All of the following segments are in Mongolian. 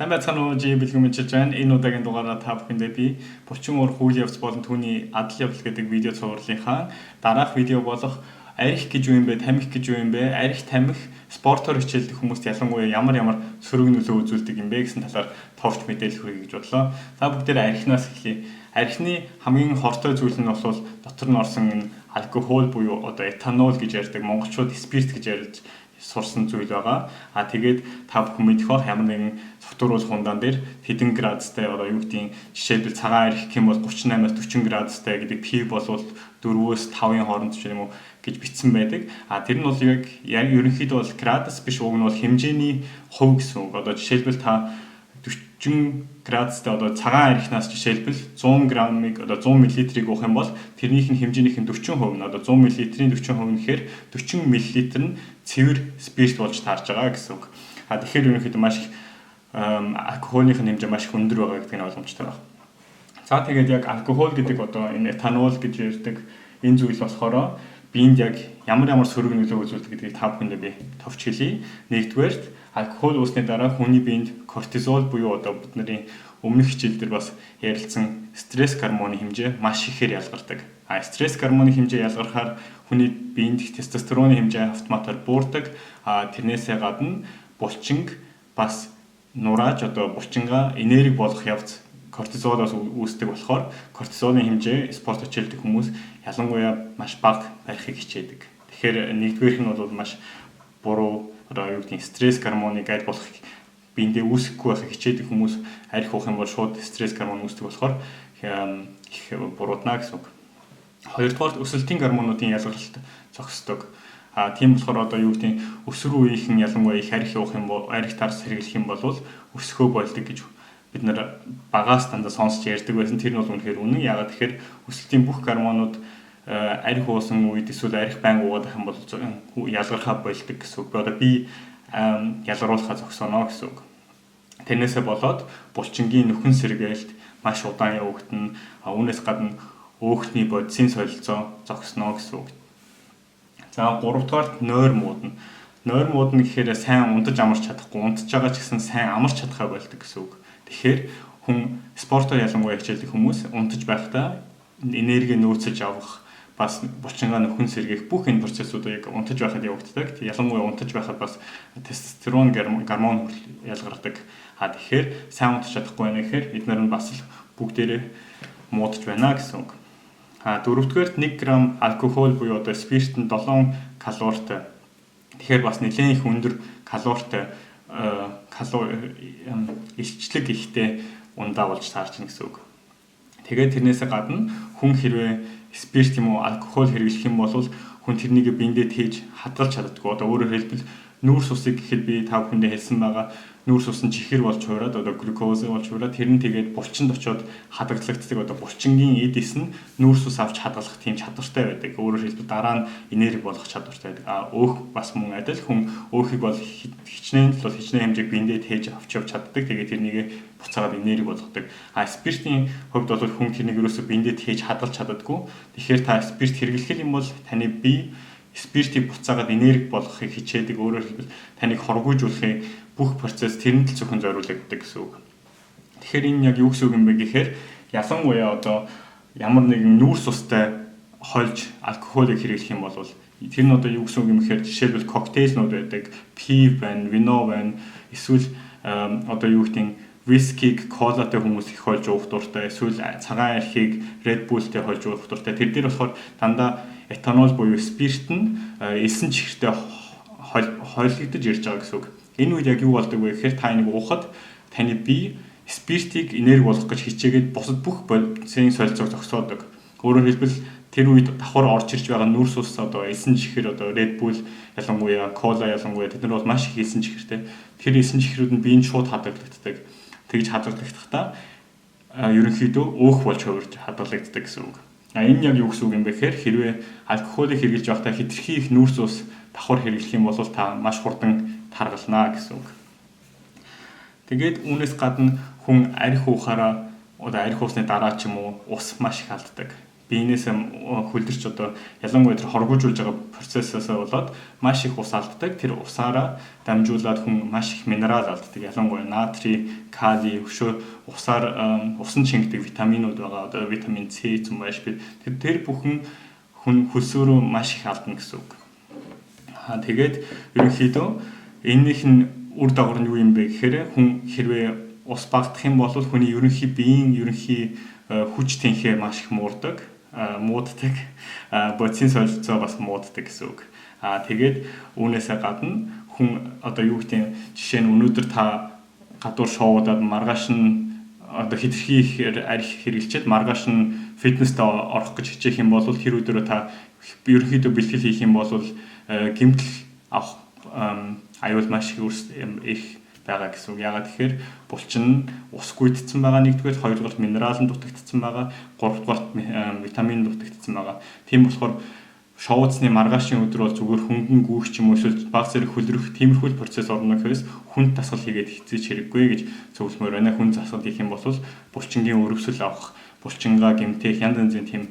Сайн байцгаана уу бэлгэн мэдчилж байна. Энэ удаагийн дугаараа та бүхэндээ би булчин уур үйл явц болон түүний адал явдал гэдэг видео цувралынхаа дараах видео болох арих гэж юу юм бэ, тамхи гэж юу юм бэ, арих тамхи спортоор хичээлдэг хүмүүст ялангуяа ямар сөрөг нөлөө үзүүлдэг юм бэ гэсэн талаар товч мэдээлэл хүргэе гэж бодлоо. Та бүгдээр арихнаас эхлэе. Арихны хамгийн хортой зүйл нь бол дотор нь орсон энэ алкогол буюу одоо этанол гэж ярьдаг, монголчууд спирт гэж ярьж сурсан зүйл байгаа. Тэгээд та бүхэн мэдэх бах ямар нэгэн согтууруулах хундаан дээр хэдэн градустай одоо юу гэдгийг жишээлбэл цагаан арих гэх юм бол 38-аас 40 градустай гэдэг пи болвол 4-өөс 5-ын хооронд ч юм уу гэж бичсэн байдаг. Тэр нь бол яг ерөнхийдөө бол градус биш, уг нь бол хэмжээний хувь гэсэн үг. Одоо жишээлбэл та 40 градустай одоо цагаан арихнаас жишээлбэл 100 граммыг одоо 100 мл-ийг уух юм бол тэрнийх нь хэмжээнийх нь 40% нь одоо 100 мл-ийн 40% нь гэхээр 40 мл нь цэвэр спирт болж таарж байгаа гэсэн үг. Тэгэхээр ерөнхийдөө маш их алкогольных нь хэмжээ маш их өндөр байгаа гэдэг нь ойлгомжтой байна. За тэгээд яг алкогол гэдэг одоо энэ этанол гэж ярьдаг энэ зүйл болохоор биед яг ямар сөрөг нөлөө үзүүлдэг гэдгийг та бүхэндээ би товч хэлье. Нэгдүгээрт алкогол уусны дараа хүний биед кортизол буюу одоо бидний өмнөх хичээлдэр бас ярилцсан стресс гормоны хэмжээ маш ихээр ялгардаг. Стресс гормоны хэмжээ ялгархаар хүний биед тестостероны хэмжээ автоматар буурдаг. Тэрнээсээ гадна булчинг бас нурааж одоо булчингаа энерги болгох явц кортизолоос үүсдэг болохоор кортизолын хэмжээ спорт хичээлдэг хүмүүс ялангуяа маш бага барихыг хичээдэг. Тэгэхээр нэгдүгээрх нь бол маш буруу одоо юу гэдгийг стресс гормоныг аль болох биендээ үүсэхгүй байхыг хичээдэг хүмүүс арих уух юм бол шууд стресс гормон үүсдэг болохоор их буруудна гэсэн үг. Хоёрдугаар өсөлтийн гормонуудын ялгаралт зогсдог. Тийм болохоор одоо юу гэдгийг өсвөр үеийнхэн ялангуяа их арих уух юм бол арих тарс хэрэглэх юм бол өсөхөө болдог гэж бид нар багаас дандаа сонсч ярьдаг байсан. Тэр нь бол үнэхээр үнэн. Яагаад тэгэхээр өсөлтийн бүх гормонууд арих уусан үед эсвэл арих байн уугаад байх юм бол ялгархаа болдог гэсэн үг. Одоо би ялгаруулахаа зогсооно гэсэн үг. Тэрнээсээ болоод булчингийн нөхөн сэргээлт маш удаан явагдана. Үүнээс гадна өөхний бодисын солилцоо зогсно гэсэн үг. За 3-дугаарт нойр муудна. Нойр муудна гэхээр сайн унтаж амарч чадахгүй, унтаж байгаа ч гэсэн сайн амарч чадхаа болдог гэсэн үг. Тэгэхээр хүн спортоор ялангуяа хичээлдэг хүмүүс унтаж байхдаа энерги нөөцөж авах, бас булчингаа нөхөн сэргээх бүх энэ процессуудыг унтаж байхад явагддаг. Ялангуяа унтаж байхад бас тестостерон гормон ялгардаг. Тэгэхээр сайн унтаж чадахгүй байна гэхээр эдгээр нь бас л бүгдээрээ муудаж байна гэсэн үг. 4-р 1 грамм алкогол буюу одоо спирт нь 7 калоритой. Тэгэхээр бас нэлээд их өндөр калоритой илчлэг ихтэй ундаа болж таарч байна гэсэн үг. Тэгээд тэрнээсээ гадна хүн хэрвээ спирт юм уу алкогол хэрэглэх юм бол хүн тэрнийг биендээ тээж хадгалж чаддаггүй. Одоо өөрөөр хэлбэл нүүрс усыг гэхэд би та бүхэндээ хэлсэн байгаа. Нүүрс ус нь чихэр болж хуураад одоо глюкоз болж хуураад тэр нь тэгээд булчинд очиод хадгалагддаг. Одоо булчингийн эдис нь нүүрс ус авч хадгалах тийм чадвартай байдаг. Өөрөөр хэлбэл дараа нь энерги болгох чадвартай байдаг. Өөх бас мөн адил хүн өөхийг бол хичнээн хэмжээг биендээ тээж авч явж чаддаг. Тэгээд тэрнийг буцаагаад энерги болгодог. Спиртийн хувьд бол хүн тэрнийг ерөөсөө биендээ тээж хадгалж чаддаггүй. Тэгэхээр та спирт хэрэглэх юм бол таны бие спиртийг буцаагаад энерги болгохыг хичээдэг. Өөрөөр хэлбэл таныг хоргойжуулахын бүх процесс тэрэнд л зөвхөн зориулагддаг гэсэн үг. Тэгэхээр энэ яг юу гэсэн үг юм бэ гэхээр ялангуяа одоо ямар нэгэн нүүрс устай хольж алкоголыг хэрэглэх юм бол тэр нь одоо юу гэсэн үг юм гэхээр жишээлбэл коктейлнууд байдаг, пив байна, вино байна, эсвэл одоо юу гэдгийг вискиг, колатай хүмүүс их хольж уух дуртай, эсвэл цагаан архийг Red Bullтэй хольж уух дуртай. Тэр дээр болохоор дандаа этанол буюу спирт нь элсэн чихэртэй хойлогдож ирж байгаа гэсэн үг. Энэ үед яг юу болдог вэ гэхээр та энийг уухад таны бие спиртийг энерги болгох гэж хичээгээд бусад бүх бодисын солилцоог зогсоодог. Өөрөөр хэлбэл тэр үед давхар орж ирж байгаа нүрс ус одоо элсэн чихэр одоо Red Bull ялангуяа кола ялангуяа тэд нар бол маш их элсэн чихэртэй. Тэр элсэн чихрүүд нь биеинд шууд хадгалагддаг. Тэгж хадгалагдахтаа ерөнхийдөө өөх болж хувирж хадгалагддаг гэсэн үг. Энэ яг юу гэсэн үг юм бэ гэхээр хэрвээ алкоголыг хэрэглэж байхдаа хэтэрхий их нүүрс ус давхар хэрэглэх юм бол та маш хурдан таргалнаа гэсэн үг. Тэгээд үүнээс гадна хүн арих уухаараа одоо арих уусны дараа ч юм уу ус маш их алддаг. биенээс хөлдөрч одоо ялангуяа тэр хоргоожуулж байгаа процессоос болоод маш их ус алддаг. Тэр усаараа дамжуулаад хүн маш их минерал алддаг. Ялангуяа натрий, калий, өшөө усаар усан шингэдэг витаминууд байгаа. Одоо витамин С, маш бид тэр бүхэн хүн хөлсөөрөө маш их алдна гэсэн үг. Тэгээд ерөнхийдөө энэнийх нь үр дагавар нь юу юм бэ гэхээр хүн хэрвээ ус багдах юм бол хүний биеийн ерөнхий хүч тэнхээ маш их мууддаг, бодисын солилцоо бас мууддаг гэсэн үг. Тэгээд үүнээсээ гадна хүн одоо юу гэдэг жишээ нь өнөөдөр та гадуур шоудаад маргааш нь одоо хэтэрхий их арх хэрэглчихэд маргааш нь фитнестэй орох гэж хичээх юм бол тэр өдөрөө та ерөнхийдөө бэлтгэл хийх юм бол гэмтэл авах аюул маш их байгаа гэсэн үг. Ягаад тэгэхээр булчин нь ус гүйдсэн байгаа нэгдүгээр, хоёрдугаар минерал нь дутагдсан байгаа, гуравдугаар витамин дутагдсан байгаа. Тийм болохоор шоудсны маргаашийн өдөр бол зүгээр хөнгөн гүйх ч юм уу эсвэл баг зэрэг хөлрөх тиймэрхүү процесс орно гэхээс хүнд дасгал хийгээд хэцэж хэрэггүй гэж зөвлөмөр байна. Хүнд дасгал хийх юм бол булчингийн өрөвсөл авах, булчингаа гэмтэх янз янзын тийм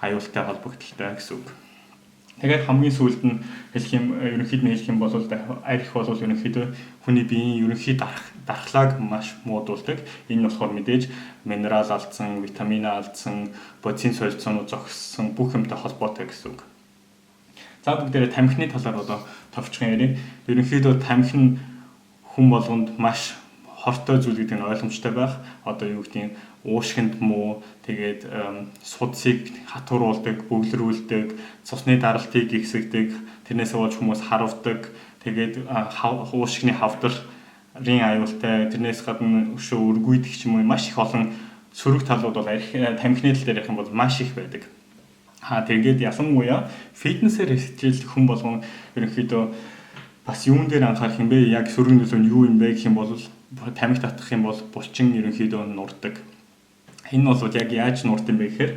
аюултай холбогдолтой гэсэн үг. Тэгээд хамгийн сүүлд нь ерөнхийдөө хэлэх юм бол арх бол ерөнхийдөө хүний биеийн ерөнхий дархлааг маш муудуулдаг. Энэ нь болохоор мэдээж минерал алдсан, витамин алдсан, бодисын солилцоонууд зогссон бүх юмтай холбоотой гэсэн үг. За бүгдээрээ тамхины талаар одоо товчхон ярив. Ерөнхийдөө тамхи нь хүн болгонд маш хортой зүйл гэдэг нь ойлгомжтой байх. Одоо юу гэдэг нь уушгинд муу, тэгээд судсыг хатууруулдаг, бөглөрүүлдэг, цусны даралтыг гисгдэг, тэрнээсээ болж хүмүүс харавдаг, тэгээд уушгины хавдрын аюултай, тэрнээс гадна өшөө өргүйдэх ч юм уу маш их олон сөрөг талууд бол тамхины тал дээр ярих юм бол маш их байдаг. Тэгээд ялангуяа фитнесээр хичээлдэг хүн болгон ерөнхийдөө бас юун дээр анхаарах юм бэ? Яг сөрөг нөлөө нь юу юм бэ гэх юм бол тамхи татах юм бол булчин ерөнхийдөө нурдаг. Энэ бол яг яаж нурд юм бэ гэхээр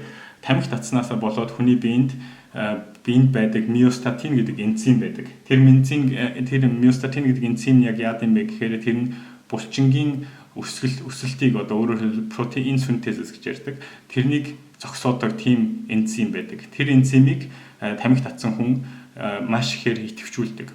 тамхи татснаасаа болоод хүний биед байдаг миостатин гэдэг энзим байдаг. Тэр миостатин гэдэг энзим яг яад юм бэ гэхээр тэр нь булчингийн өсөлтийг одоо өөрөөр хэлбэл протеин синтез гэж ярьдаг. Тэрнийг зогсоодог тийм энзим байдаг. Тэр энзимийг тамхи татсан хүн маш ихээр идэвхжүүлдэг.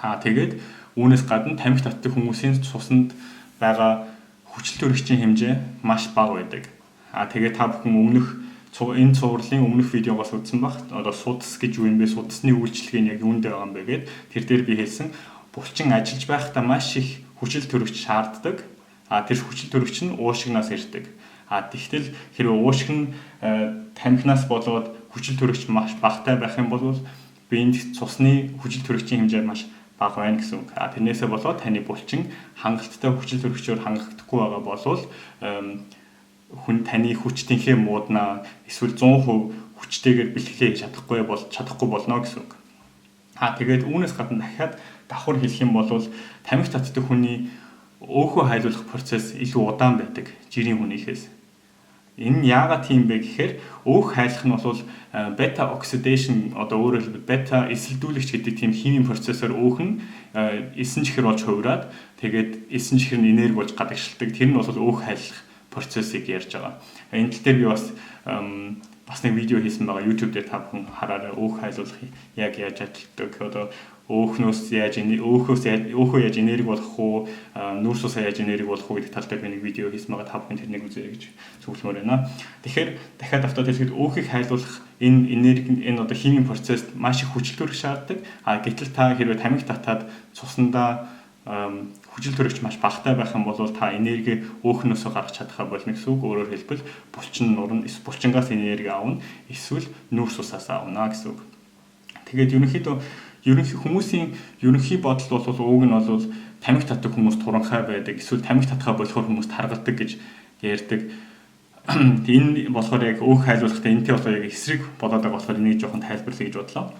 Тэгээд үүнээс гадна тамхи татдаг хүмүүсийн цуснд байгаа хүчил төрөгчийн хэмжээ маш бага байдаг. Тэгээд та бүхэн энэ цувралын өмнөх видеогоос үзсэн баг. Одоо судас гэж юу юм бэ? Судасны үйлчлэг нь яг юунд байгаа юм бэ гэд тэр дээр би хэлсэн. Булчин ажиллаж байхдаа маш их хүчил төрөгч шаарддаг. Тэр хүчил төрөгч нь уушгинаас ирдэг. Тэгтэл хэрвээ уушиг нь тамхинаас болоод хүчил төрөгч маш багатай байх юм бол биенд цусны хүчил төрөгчийн хэмжээ маш бага байна гэсэн үг. Тэрнээсээ болоод таны булчин хангалттай хүчил төрөгчөөр хангагдахгүй байгаа болвол таны хүч тэнхээ муудна, эсвэл 100% хүчтэйгээр бэлтгэлээ чадахгүй болно гэсэн үг. Тэгээд үүнээс гадна дахиад давхар хэлэх юм бол тамхи татдаг хүний өөхөө хайлуулах процесс илүү удаан байдаг жирийн хүнийхээс. Энэ нь яагаад тийм бэ гэхээр өөх хайлах нь бол бета оксидation одоо өөрөөр хэлбэл бета эсэлдүүлэгч гэдэг тийм химийн процессор өөх нь эсэн чихэр болж хувираад тэгээд эсэн чихэр нь энерги болж гадагшилдаг. Тэр нь бол өөх хайлах процессыг ярьж байгаа. Энэ тал дээр би бас нэг видео хийсэн байгаа. YouTube дээр та бүхэн хараарай. Өөх хайлуулах яг яаж ажилладаг. Одоо өөхөөс яаж энерги болох уу, нүүрс усаа яаж энерги болох уу гэдэг тал дээр би нэг видео хийсэн байгаа. Та бүхэн тэрнийг үзээрэй гэж зөвлөмөр байна. Тэгэхээр дахиад автаад хэлэхэд өөхийг хайлуулах энэ одоо химийн процесс маш их хүчил төрөх шаарддаг. Гэтэл та хэрвээ тамхи татаад цуснаа хүчил төрөгч маш багатай байх юм бол та энерги өөхнөөсөө гаргаж чадхаа болно гэсэн үг. Өөрөөр хэлбэл булчин нурна, булчингаас энерги аавна, эсвэл нүүрс усаас аавна гэсэн үг. Тэгээд ерөнхий хүмүүсийн ерөнхий бодол бол уг нь бол тамхи татдаг хүмүүс туранхай байдаг, эсвэл тамхи татхаа болохоор хүмүүс таргалдаг гэж ярьдаг. Энэ болохоор яг өөх хайлуулахдаа энэтэй болохоор яг эсрэг болоод байгаа болохоор энийг жоохон тайлбарлая гэж бодлоо.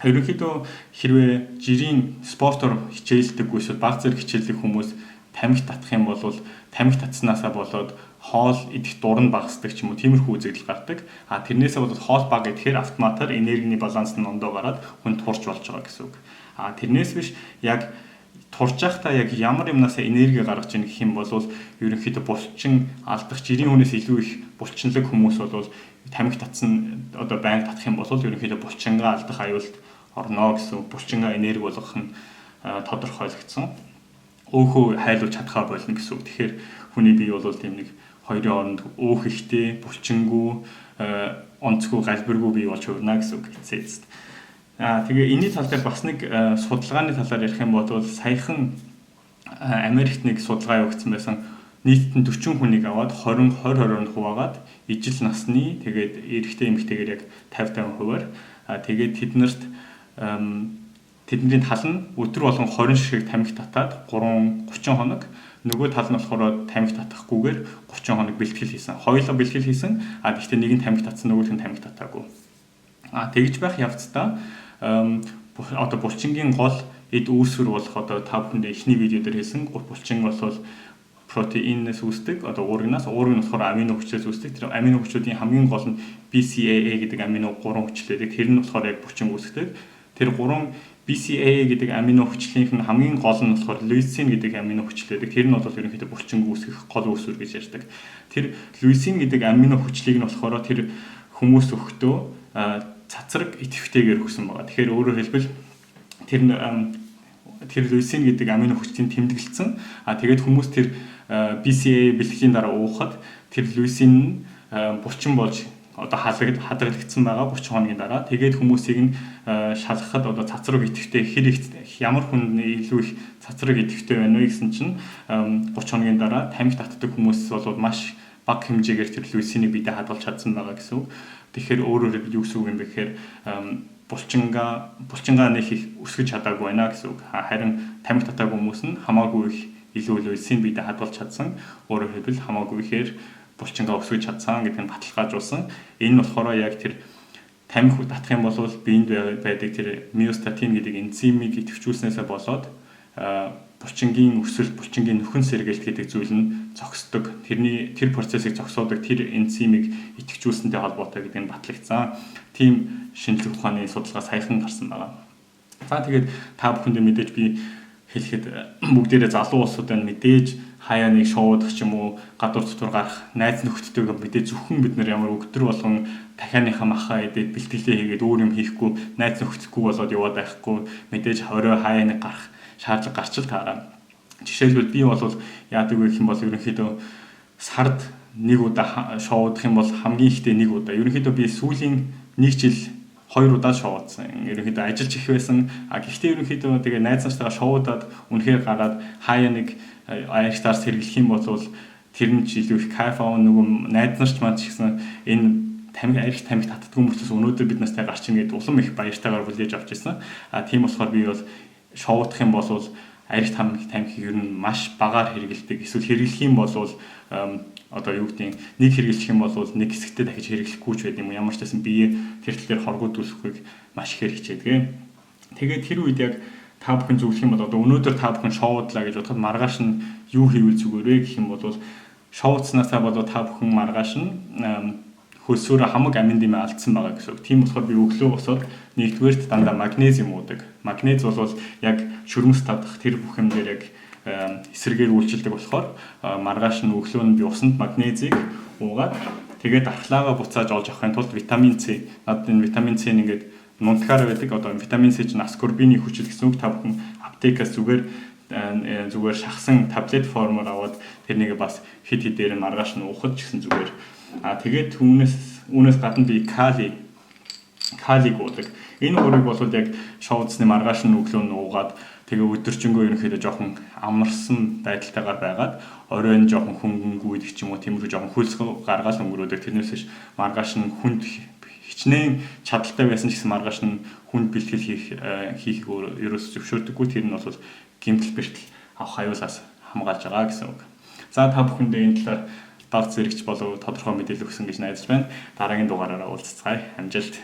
Ерөнхийдөө хэрвээ жирийн спортоор хичээлдэггүй эсвэл баг зэрэг хичээлдэг хүмүүс тамхи татах юм бол тамхи татснаасаа болоод хоол идэх дур нь багасдаг ч юм уу тиймэрхүү үзэгдэл гардаг. Тэрнээсээ болоод хоол бага идэхээр автоматар энергийн баланс нь ондоо гараад хүн турж болж байгаа гэсэн үг. Тэрнээс биш яг турж байхдаа яг ямар юмнаас энерги гаргаж ийн гэх юм бол ерөнхийдөө булчин алдах жирийн хүнээс илүү их булчинлаг хүмүүс бол тамхи татсан одоо байнга татах юм бол ерөнхийдөө булчингаа алдах аюулд орно гэсэн булчингаа энерги болгох нь тодорхойлогдсон. Өөхөө хайлуулж чадхаа болно гэсэн үг. Тэгэхээр хүний бие бол тийм нэг хоёрын хооронд өөх ихтэй, булчингүй, онцгүй, галбиргүй бие болж хувирна гэсэн үг эцэст. Тэгээ энэний тал дээр бас нэг судалгааны талаар ярих юм бол саяхан Америкт нэг судалгаа явагдсан байсан. Нийтдээ 40 хүнийг аваад 20-20 хуваагаад ижил насны тэгээд эрэгтэй эмэгтэйгээр яг 50-50%-аар тэгээд тэдний тал нь өдөр болгон 20 ширхэг тамхи татаад 30 хоног, нөгөө тал нь болохоор тамхи татахгүйгээр 30 хоног бэлтгэл хийсэн. Хоёулаа бэлтгэл хийсэн. Гэхдээ нэг нь тамхи татсан, нөгөөх нь тамхи татаагүй. Тэгж байх явцдаа одоо булчингийн гол эд үүсвэр болох одоо та бүхэнд эхний видео дээр хэлсэн булчин бол протеинээс үүсдэг. Одоо уургнаас болохоор амино хүчлээс үүсдэг. Тэр амино хүчлүүдийн хамгийн гол нь BCAA гэдэг амино 3 хүчил байдаг. Тэр нь болохоор яг булчин үүсгдэг. Тэр 3 BCAA гэдэг амино хүчлийнх нь хамгийн гол нь болохоор лейсин гэдэг амино хүчил байдаг. Тэр нь бол ерөнхийдөө булчин үүсгэх гол үүсвэр гэж ярьдаг. Тэр лейсин гэдэг амино хүчлийг нь болохоор тэр хүмүүс өгөхдөө цацраг идэвхтэйгээр өгсөн байгаа. Тэгэхээр өөрөөр хэлбэл тэр лейсин гэдэг амино хүчлийн тэмдэглэсэн. Тэгээд хүмүүс тэр BCAA бэлтгэлийн дараа уухад тэр лейсин булчин болж одоо хадрагдсан байгаа 30 хоногийн дараа. Тэгээд хүмүүсийг нь шалгахад одоо цацраг идэвхтэй ямар хүн илүү их цацраг идэвхтэй байна вэ гэсэн чинь 30 хоногийн дараа тамхи татдаг хүмүүс бол маш бага хэмжээгээр тэр лейсинийг бидэд хадгалж чадсан байгаа гэсэн үг. Тэгэхээр өөрөөр хэлбэл юу гэсэн үг юм бэ гэхээр булчингаа нэг их өсгөж чадаагүй байна гэсэн үг. Харин тамхи татаагүй хүмүүс нь хамаагүй их илүү лейсин бидэд хадгалж чадсан. Өөрөөр хэлбэл хамаагүй ихээр булчингаа өсгөж чадсан гэдгийг баталгаажуулсан. Энэ нь болохоор яг тэр тамхи татах юм бол биед байдаг тэр миостатин гэдэг энзимийг идэвхжүүлснээсээ болоод булчингийн өсөлт, булчингийн нөхөн сэргээлт гэдэг зүйл нь зогсдог. Тэр процессыг зогсоодог тэр энзимийг идэвхжүүлсэнтэй холбоотой гэдэг нь батлагдсан. Тийм шинжилгээ ухааны судалгаа саяхан гарсан байгаа. За тэгээд та бүхэндээ мэдээж би хэлэхэд бүгдээрээ залуу улсууд байна, мэдээж хаяа нэг шоудах ч юм уу гадуур дотор гарах найз нөхдөдтэйгээ мэдээж зөвхөн бид нар ямар өдөр болгон дахианыхаа махаа идээд бэлтгэлээ хийгээд өөр юм хийхгүй найз нөхдөхгүй болоод яваад байхгүй мэдээж хорой хаяа нэг гарах шаардлага гарч л таараа. Жишээлбэл би бол яадаг вэ гэх юм бол ерөнхийдөө сард нэг удаа шоудах юм бол хамгийн ихтэй нэг удаа. Ерөнхийдөө би сүүлийн нэг жил 2 удаа шоудсан. Ерөнхийдөө ажиллаж их байсан. Гэхдээ ерөнхийдөө тэгээ найз нартайгаа шоудаад үнэхээр гараад хаяа нэг аялалтаар сэргэлэх юм бол тэр нь ч илүү их кайф авах нөгөө найз нарч маань ч гэсэн энэ арх тамхи татдаггүй мөртлөөс өнөөдөр бид настай гарч ийн гэдэг улам их баяртайгаар хүлээж авч ирсэн. Тийм болохоор би бол шоудах юм бол арх тамхиг ер нь маш багаар хэрэгэлдэг. Эсвэл хэрэглэх юм бол одоо юу гэдэг нэг хэрэглэх юм бол нэг хэсэгтээ дахиж хэрэглэхгүй ч байд юм уу. Ямар ч байсан бие тэр тал дээр хоргоодуулахыг маш ихээр хичээдэг. Тэгээд тэр үед яг та бүхэн зөвлөх юм бол одоо өнөөдөр та бүхэн шоудлаа гэж бодоход маргааш нь юу хийвэл зүгээр вэ гэх юм бол шоудснаасаа болоод та бүхэн маргааш нь хөлсөөрө хамаг амин дэмээ алдсан байгаа гэсэн үг. Тийм болохоор би өглөө босоод нэгдүгээрт дандаа магнезиум уудаг. Магнез бол яг шүрмэс татах тэр бүх юм дээр яг эсрэгээр үйлчилдэг болохоор маргааш нь өглөө нь би усанд магнезийг уугаад тэгээд дархлаагаа буцааж олж авахын тулд витамин С надад энэ витамин С ингээд нунтгаар байдаг. Одоо витамин С чинь аскорбины хүчил гэсэн үг. Та бүхэн аптекаас зүгээр шахсан таблет формоор аваад тэрнийг бас хэд хэдээр нь маргааш нь уухад ч гэсэн зүгээр. Тэгээд үүнээс гадна би калиг уудаг. Энэ үрийг бол яг шоудсны маргааш нь өглөө нь уугаад тэгээ өдөржингөө ерөнхийдөө жоохон амарсан байдалтайгаар байгаад оройн жоохон хөнгөнгүйдэг ч юм уу тиймэрхүү жоохон хөлс гаргаал өнгөрөөдөг. Тэрнээс биш маргааш нь хүнд хичнээн чадaltaй байсан ч гэсэн маргааш нь хүнд бэлтгэл хийх ерөөс зөвшөөрдөггүй. Тэр нь бол гэмтэл бэртэл авах аюулаас хамгаалж байгаа гэсэн үг. За та бүхэндээ энэ талаар давц зэрэгч болов тодорхой мэдээлэл өгсөн гэж найдаж байна. Дараагийн дугаараараа уулзцгаая. Амжилт.